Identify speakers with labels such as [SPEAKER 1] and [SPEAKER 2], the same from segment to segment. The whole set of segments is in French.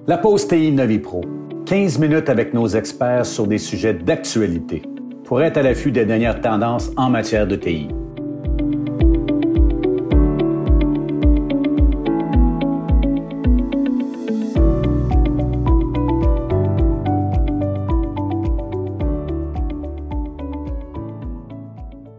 [SPEAKER 1] La pause TI Novipro. 15 minutes avec nos experts sur des sujets d'actualité pour être à l'affût des dernières tendances en matière de TI.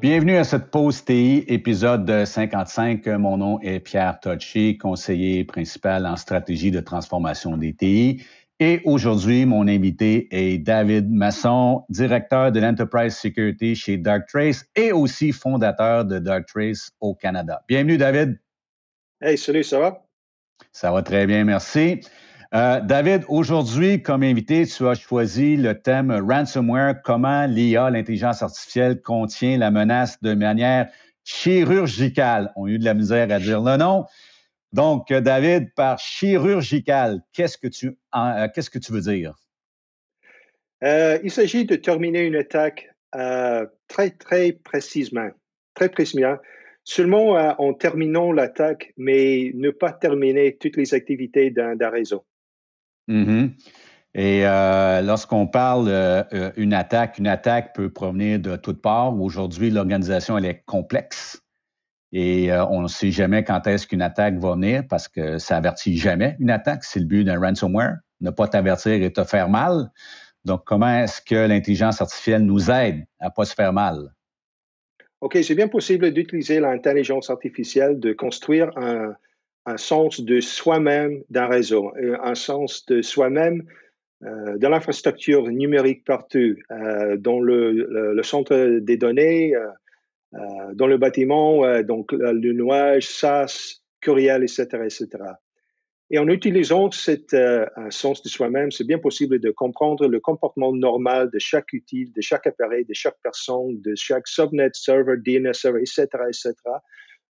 [SPEAKER 1] Bienvenue à cette pause TI, épisode 55. Mon nom est Pierre Tocci, conseiller principal en stratégie de transformation des TI. Et aujourd'hui, mon invité est David Masson, directeur de l'Enterprise Security chez Darktrace et aussi fondateur de Darktrace au Canada. Bienvenue, David.
[SPEAKER 2] Hey, salut, ça va?
[SPEAKER 1] Ça va très bien, merci. David, aujourd'hui, comme invité, tu as choisi le thème Ransomware, comment l'IA, l'intelligence artificielle, contient la menace de manière chirurgicale. On a eu de la misère à dire le nom. Donc, David, par chirurgical, qu'est-ce que tu veux dire?
[SPEAKER 2] Il s'agit de terminer une attaque très précisément, seulement en terminant l'attaque, mais ne pas terminer toutes les activités d'un réseau.
[SPEAKER 1] Mm-hmm. Et lorsqu'on parle une attaque peut provenir de toutes parts. Aujourd'hui, l'organisation, elle est complexe et on ne sait jamais quand est-ce qu'une attaque va venir parce que ça avertit jamais une attaque. C'est le but d'un ransomware, ne pas t'avertir et te faire mal. Donc, comment est-ce que l'intelligence artificielle nous aide à ne pas se faire mal?
[SPEAKER 2] OK, c'est bien possible d'utiliser l'intelligence artificielle de construire un sens de soi-même d'un réseau, un sens de soi-même dans l'infrastructure numérique partout, dans le centre des données, dans le bâtiment, donc le nuage, SaaS, courriel, etc., etc. Et en utilisant un sens de soi-même, c'est bien possible de comprendre le comportement normal de chaque outil, de chaque appareil, de chaque personne, de chaque subnet server, DNS server, etc.,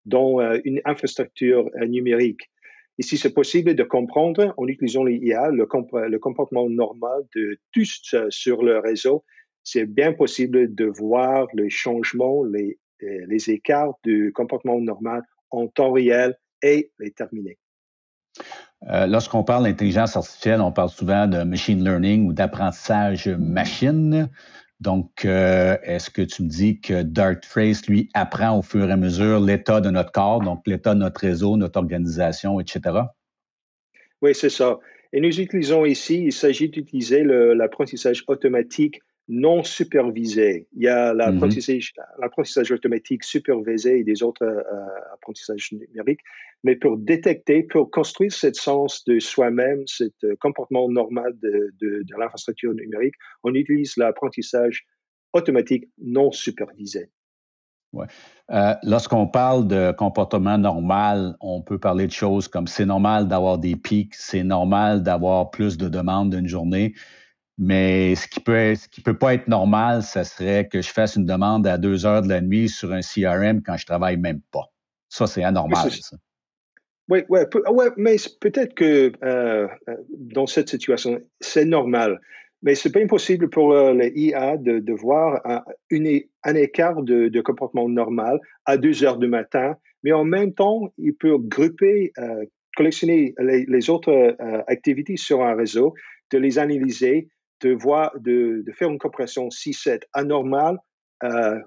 [SPEAKER 2] dans une infrastructure numérique. Et si c'est possible de comprendre, en utilisant l'IA, le comportement normal de tous sur le réseau, c'est bien possible de voir les changements, les écarts du comportement normal en temps réel et les terminer.
[SPEAKER 1] Lorsqu'on parle d'intelligence artificielle, on parle souvent de machine learning ou d'apprentissage machine. Donc, est-ce que tu me dis que Darktrace, lui, apprend au fur et à mesure l'état de notre corps, donc l'état de notre réseau, notre organisation, etc.?
[SPEAKER 2] Oui, c'est ça. Et nous utilisons ici, il s'agit d'utiliser l'apprentissage automatique non supervisé. Il y a l'apprentissage automatique supervisé et des autres apprentissages numériques, mais pour détecter, pour construire ce sens de soi-même, ce comportement normal de l'infrastructure numérique, on utilise l'apprentissage automatique non supervisé.
[SPEAKER 1] Ouais. Lorsqu'on parle de comportement normal, on peut parler de choses comme c'est normal d'avoir des pics, c'est normal d'avoir plus de demandes d'une journée, mais ce qui peut pas être normal, ça serait que je fasse une demande à 2 heures de la nuit sur un CRM quand je travaille même pas. Ça, c'est anormal, ça.
[SPEAKER 2] Oui, mais peut-être que dans cette situation, c'est normal. Mais c'est pas impossible pour les IA de voir un écart de comportement normal à 2 heures du matin, mais en même temps, il peut grouper, collectionner les autres activités sur un réseau, de les analyser, de faire une comparaison si c'est anormal, euh,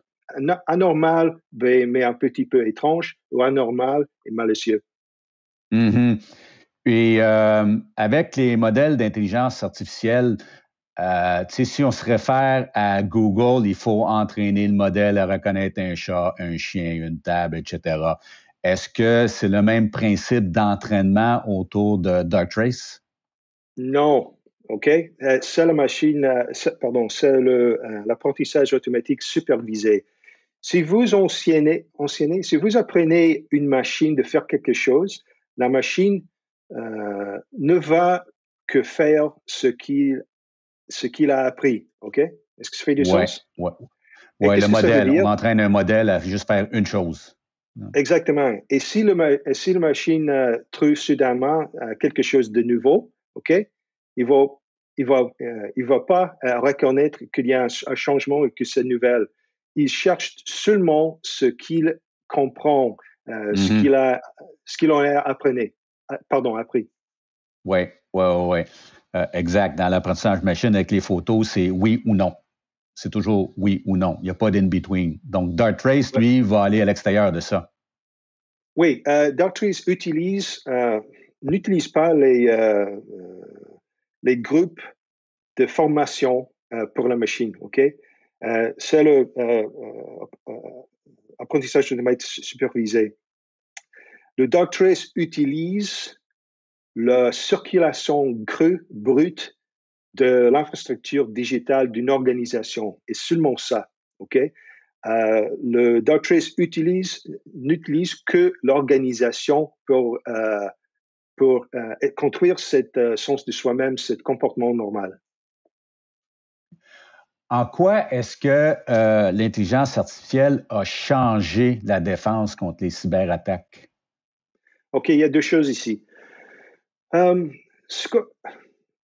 [SPEAKER 2] anormal, mais un petit peu étrange, ou anormal et malicieux.
[SPEAKER 1] Mm-hmm. Et avec les modèles d'intelligence artificielle, si on se réfère à Google, il faut entraîner le modèle à reconnaître un chat, un chien, une table, etc. Est-ce que c'est le même principe d'entraînement autour de Darktrace?
[SPEAKER 2] Non, OK? C'est la machine, c'est l'apprentissage automatique supervisé. Si vous si vous apprenez une machine de faire quelque chose, la machine ne va que faire ce qu'il a appris, OK? Est-ce que ça fait du sens?
[SPEAKER 1] Oui.
[SPEAKER 2] Et
[SPEAKER 1] Ouais, le
[SPEAKER 2] qu'est-ce que ça veut
[SPEAKER 1] modèle, on
[SPEAKER 2] dire?
[SPEAKER 1] entraîne un modèle à juste faire une chose.
[SPEAKER 2] Exactement. Et si la machine trouve soudainement quelque chose de nouveau, OK, il va, il va pas reconnaître qu'il y a un changement et que c'est nouvelle. Il cherche seulement ce qu'il comprend,
[SPEAKER 1] Mm-hmm.
[SPEAKER 2] ce qu'il en a appris.
[SPEAKER 1] Oui, oui, oui. Exact. Dans l'apprentissage machine, avec les photos, c'est oui ou non. C'est toujours oui ou non. Il n'y a pas d'in-between. Donc, Dartrace, lui, va aller à l'extérieur de ça.
[SPEAKER 2] Oui, Dartrace n'utilise pas les groupes de formation pour la machine, OK? C'est le apprentissage automate supervisé. Le Dartrace utilise la circulation brute de l'infrastructure digitale d'une organisation, et seulement ça, OK? Le Dartrace n'utilise que l'organisation pour construire cette sens de soi-même, ce comportement normal.
[SPEAKER 1] En quoi est-ce que l'intelligence artificielle a changé la défense contre les cyberattaques?
[SPEAKER 2] OK, il y a deux choses ici.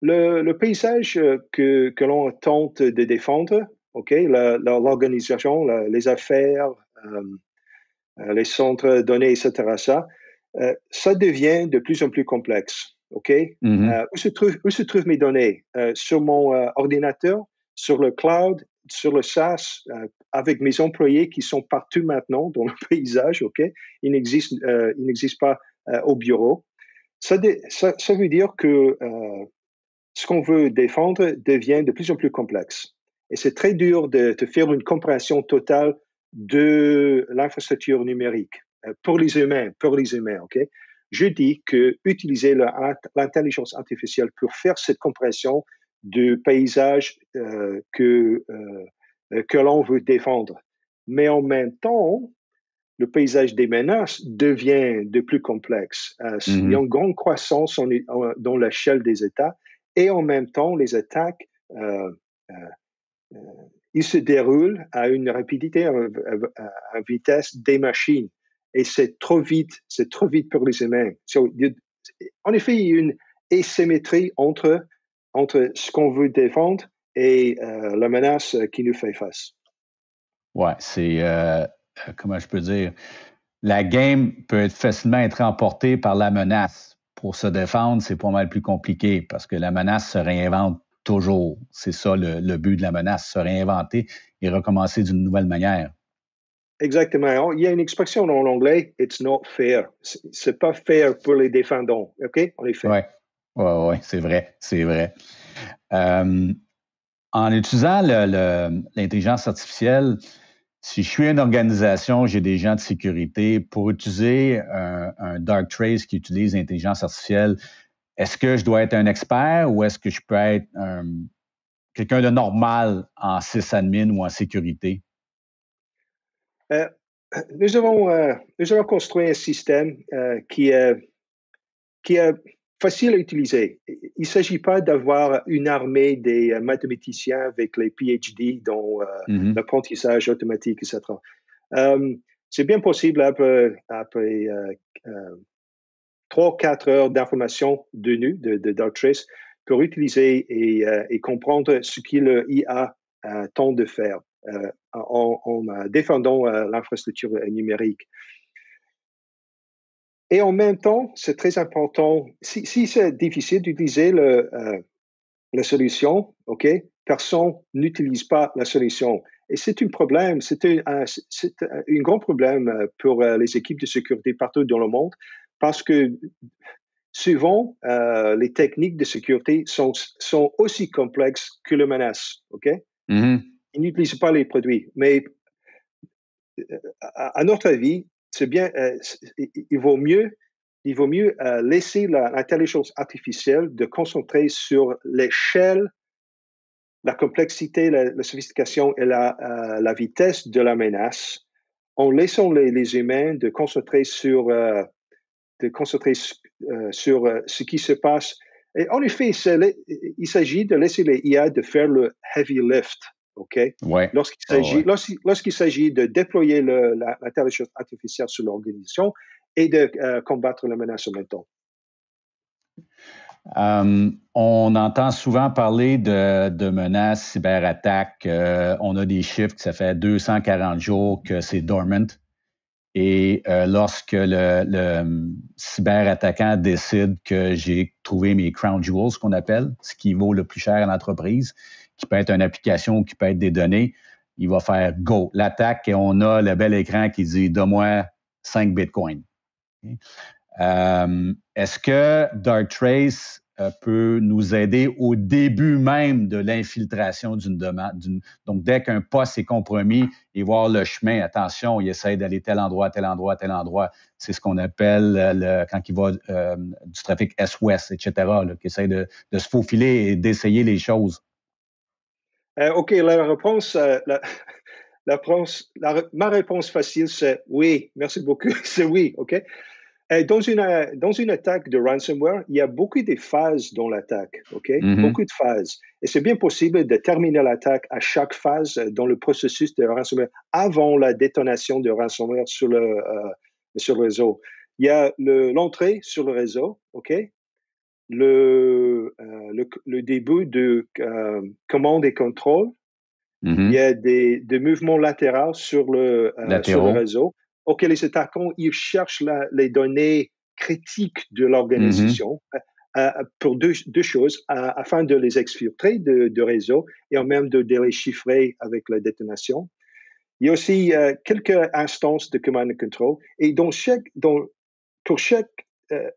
[SPEAKER 2] Le paysage que l'on tente de défendre, OK, l'organisation, les affaires, les centres de données, etc., ça devient de plus en plus complexe. OK?
[SPEAKER 1] Mm-hmm.
[SPEAKER 2] Où se trouvent mes données? Sur mon ordinateur, sur le cloud, sur le SaaS, avec mes employés qui sont partout maintenant dans le paysage. OK? Ils n'existent pas au bureau. Ça veut dire que ce qu'on veut défendre devient de plus en plus complexe. Et c'est très dur de faire une comparaison totale de l'infrastructure numérique pour les humains, OK? Je dis que utiliser l'intelligence artificielle pour faire cette comparaison du paysage que l'on veut défendre. Mais en même temps, le paysage des menaces devient de plus complexe. Il y a une grande croissance dans l'échelle des États et en même temps, les attaques, ils se déroulent à une rapidité, à une vitesse des machines. Et c'est trop vite pour les humains. En effet, il y a une asymétrie entre ce qu'on veut défendre et la menace qui nous fait face.
[SPEAKER 1] Ouais, c'est, comment je peux dire, la game peut facilement être remportée par la menace. Pour se défendre, c'est pas mal plus compliqué parce que la menace se réinvente toujours. C'est ça le but de la menace, se réinventer et recommencer d'une nouvelle manière.
[SPEAKER 2] Exactement. Il y a une expression en anglais, it's not fair. C'est pas fair pour les défendants. OK? En effet.
[SPEAKER 1] Oui, c'est vrai, c'est vrai. En utilisant l'intelligence artificielle, si je suis une organisation, j'ai des gens de sécurité, pour utiliser un Darktrace qui utilise l'intelligence artificielle, est-ce que je dois être un expert ou est-ce que je peux être quelqu'un de normal en sysadmin ou en sécurité?
[SPEAKER 2] Nous avons construit un système qui est facile à utiliser. Il ne s'agit pas d'avoir une armée des mathématiciens avec les PhD dans l'apprentissage automatique, etc. C'est bien possible après 3-4 heures d'information de Darktrace pour utiliser et comprendre ce que l'IA tente de faire en défendant l'infrastructure numérique. Et en même temps, c'est très important, si c'est difficile d'utiliser la solution, OK, personne n'utilise pas la solution. Et c'est un problème, c'est un grand problème pour les équipes de sécurité partout dans le monde parce que souvent, les techniques de sécurité sont aussi complexes que les menaces, OK? Ils n'utilisent pas les produits. Mais à notre avis, c'est bien, il vaut mieux laisser l'intelligence artificielle de concentrer sur l'échelle, la complexité, la sophistication et la vitesse de la menace, en laissant les humains de concentrer sur ce qui se passe. Et en effet, il s'agit de laisser les IA de faire le heavy lift. OK?
[SPEAKER 1] Ouais.
[SPEAKER 2] Lorsqu'il s'agit de déployer l'intelligence artificielle sur l'organisation et de combattre la menace en même temps.
[SPEAKER 1] On entend souvent parler de menaces, cyberattaques. On a des chiffres que ça fait 240 jours que c'est dormant. Et lorsque le cyberattaquant décide que j'ai trouvé mes crown jewels, ce qu'on appelle, ce qui vaut le plus cher à l'entreprise, qui peut être une application, qui peut être des données, il va faire go, l'attaque, et on a le bel écran qui dit « Donne-moi 5 bitcoins ». Est-ce que Darktrace peut nous aider au début même de l'infiltration d'une demande? Donc, dès qu'un poste est compromis et voir le chemin, attention, il essaie d'aller tel endroit, tel endroit, tel endroit. C'est ce qu'on appelle quand il va du trafic Est-Ouest, etc., là, qui essaie de se faufiler et d'essayer les choses.
[SPEAKER 2] OK, la réponse, ma réponse facile, c'est oui. Merci beaucoup. C'est oui, OK? Dans une attaque de ransomware, il y a beaucoup de phases dans l'attaque, OK? Beaucoup de phases. Et c'est bien possible de terminer l'attaque à chaque phase dans le processus de ransomware avant la détonation de ransomware sur le réseau. Il y a l'entrée sur le réseau, OK? Le début de commande et contrôle. Il y a des mouvements latéraux sur le réseau. OK, les attaquants, ils cherchent les données critiques de l'organisation pour deux choses, afin de les exfiltrer de réseau et en même de les chiffrer avec la détonation. Il y a aussi quelques instances de command and control. Et pour chaque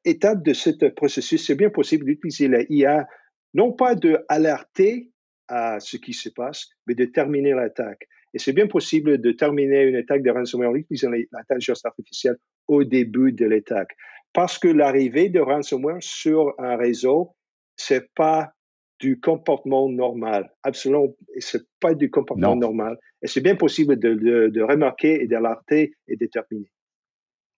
[SPEAKER 2] étape de ce processus, c'est bien possible d'utiliser la IA, non pas d'alerter à ce qui se passe, mais de terminer l'attaque. Et c'est bien possible de terminer une attaque de ransomware en utilisant l'intelligence artificielle au début de l'attaque. Parce que l'arrivée de ransomware sur un réseau, c'est pas du comportement normal. Absolument, c'est pas du comportement normal. Et c'est bien possible de remarquer et d'alerter et de terminer.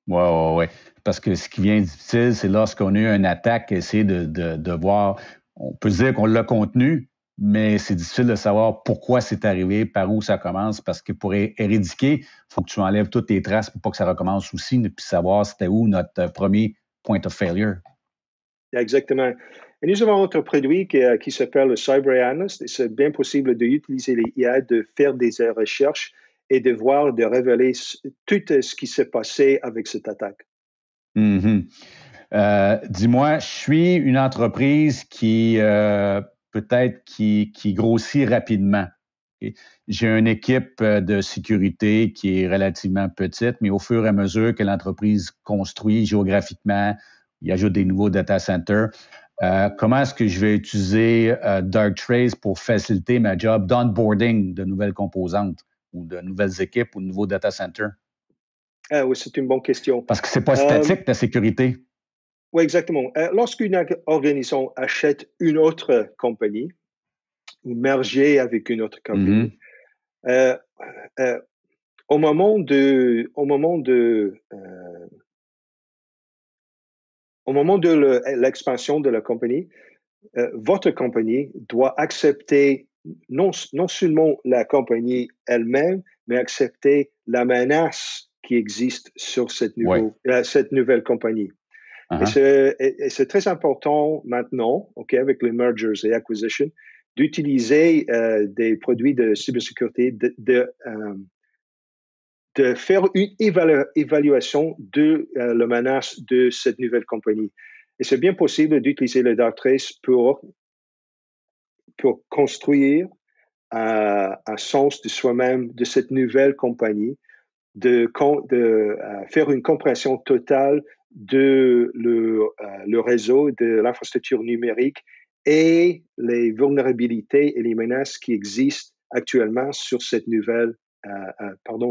[SPEAKER 1] Oui. Parce que ce qui vient difficile, c'est lorsqu'on a eu une attaque, essayer de voir, on peut dire qu'on l'a contenu, mais c'est difficile de savoir pourquoi c'est arrivé, par où ça commence, parce que pour éradiquer, il faut que tu enlèves toutes les traces pour pas que ça recommence aussi, puis savoir c'était où notre premier point of failure.
[SPEAKER 2] Exactement. Et nous avons un produit qui s'appelle le Cyber Analyst. C'est bien possible d'utiliser les IA, de faire des recherches et de voir, de révéler tout ce qui s'est passé avec cette attaque.
[SPEAKER 1] Dis-moi, je suis une entreprise qui peut-être qui grossit rapidement. Okay? J'ai une équipe de sécurité qui est relativement petite, mais au fur et à mesure que l'entreprise construit géographiquement, il ajoute des nouveaux data centers. Comment est-ce que je vais utiliser Darktrace pour faciliter ma job d'onboarding de nouvelles composantes ou de nouvelles équipes ou de nouveaux data centers?
[SPEAKER 2] Oui, c'est une bonne question.
[SPEAKER 1] Parce que c'est pas statique, la sécurité.
[SPEAKER 2] Oui, exactement. Lorsqu'une organisation achète une autre compagnie ou merger avec une autre compagnie, au moment de l'expansion de la compagnie, votre compagnie doit accepter non seulement la compagnie elle-même, mais accepter la menace qui existe sur cette nouvelle compagnie. Et c'est très important maintenant, avec les mergers et acquisitions, d'utiliser des produits de cybersécurité, de faire une évaluation de la menace de cette nouvelle compagnie. Et c'est bien possible d'utiliser le Darktrace pour construire un sens de soi-même de cette nouvelle compagnie, de faire une compréhension totale de le réseau, de l'infrastructure numérique et les vulnérabilités et les menaces qui existent actuellement sur cette nouvelle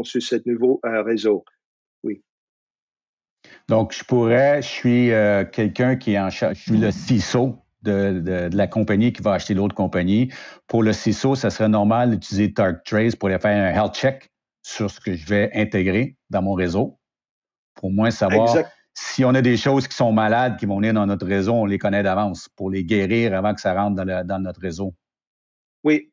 [SPEAKER 2] sur ce nouveau réseau. Oui.
[SPEAKER 1] Donc, je suis quelqu'un qui est en charge, je suis le CISO de la compagnie qui va acheter l'autre compagnie. Pour le CISO, ça serait normal d'utiliser Darktrace pour aller faire un health check sur ce que je vais intégrer dans mon réseau. Pour moins savoir si on a des choses qui sont malades, qui vont venir dans notre réseau, on les connaît d'avance pour les guérir avant que ça rentre dans notre réseau.
[SPEAKER 2] Oui.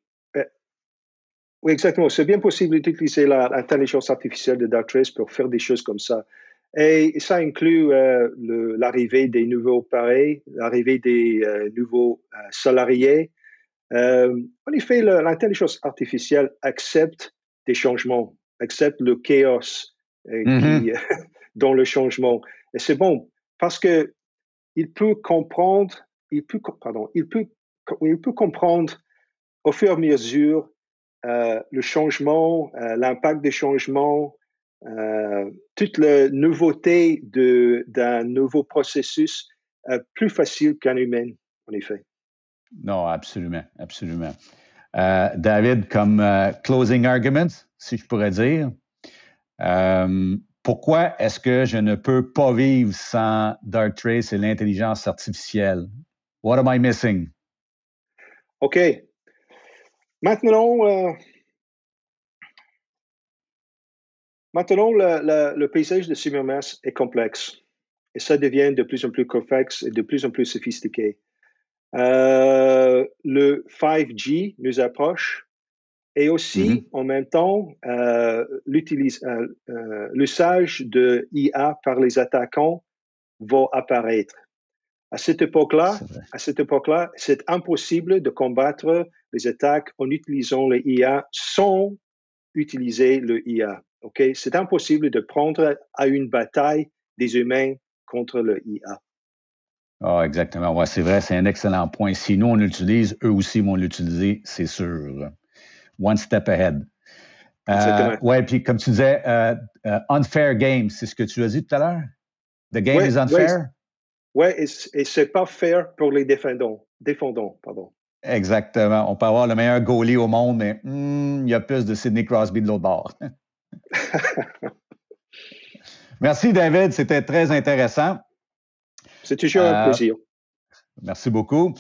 [SPEAKER 2] Oui, exactement. C'est bien possible d'utiliser l'intelligence artificielle de Darktrace pour faire des choses comme ça. Et ça inclut l'arrivée des nouveaux pareils, l'arrivée des nouveaux salariés. En effet, l'intelligence artificielle accepte des changements, accepte le chaos, dans le changement. Et c'est bon parce que il peut comprendre au fur et à mesure le changement, l'impact des changements, toute la nouveauté d'un nouveau processus plus facile qu'un humain, en effet.
[SPEAKER 1] Non, absolument, absolument. David, comme closing argument, si je pourrais dire, pourquoi est-ce que je ne peux pas vivre sans Darktrace et l'intelligence artificielle? What am I missing?
[SPEAKER 2] OK. Maintenant, le paysage de cybermenace est complexe et ça devient de plus en plus complexe et de plus en plus sophistiqué. Le 5G nous approche et aussi, en même temps, l'usage de IA par les attaquants va apparaître. À cette époque-là, c'est impossible de combattre les attaques en utilisant le IA sans utiliser le IA. Okay? C'est impossible de prendre à une bataille des humains contre le IA.
[SPEAKER 1] Ah, exactement. Ouais, c'est vrai, c'est un excellent point. Si nous, on l'utilise, eux aussi vont l'utiliser, c'est sûr. One step ahead. Oui, puis comme tu disais, unfair game, c'est ce que tu as dit tout à l'heure? The game is unfair?
[SPEAKER 2] Oui, et c'est pas fair pour les défendants.
[SPEAKER 1] Exactement. On peut avoir le meilleur goalie au monde, mais il y a plus de Sidney Crosby de l'autre bord. Merci, David. C'était très intéressant.
[SPEAKER 2] C'est toujours un plaisir.
[SPEAKER 1] Merci beaucoup.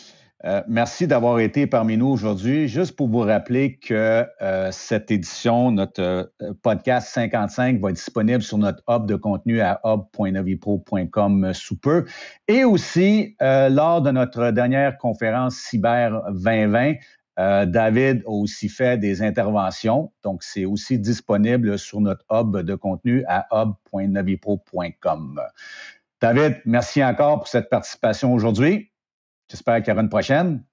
[SPEAKER 1] Merci d'avoir été parmi nous aujourd'hui. Juste pour vous rappeler que cette édition, notre podcast 55, va être disponible sur notre hub de contenu à hub.novipro.com sous peu. Et aussi, lors de notre dernière conférence Cyber 2020, David a aussi fait des interventions. Donc, c'est aussi disponible sur notre hub de contenu à hub.novipro.com. David, merci encore pour cette participation aujourd'hui. J'espère qu'il y aura une prochaine.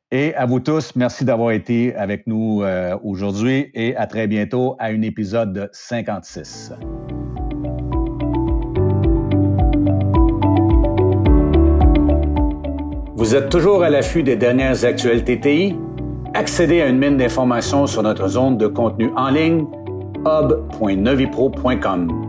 [SPEAKER 1] Et à vous tous, merci d'avoir été avec nous aujourd'hui et à très bientôt à un épisode 56. Vous êtes toujours à l'affût des dernières actualités TI? Accédez à une mine d'informations sur notre zone de contenu en ligne hub.novipro.com.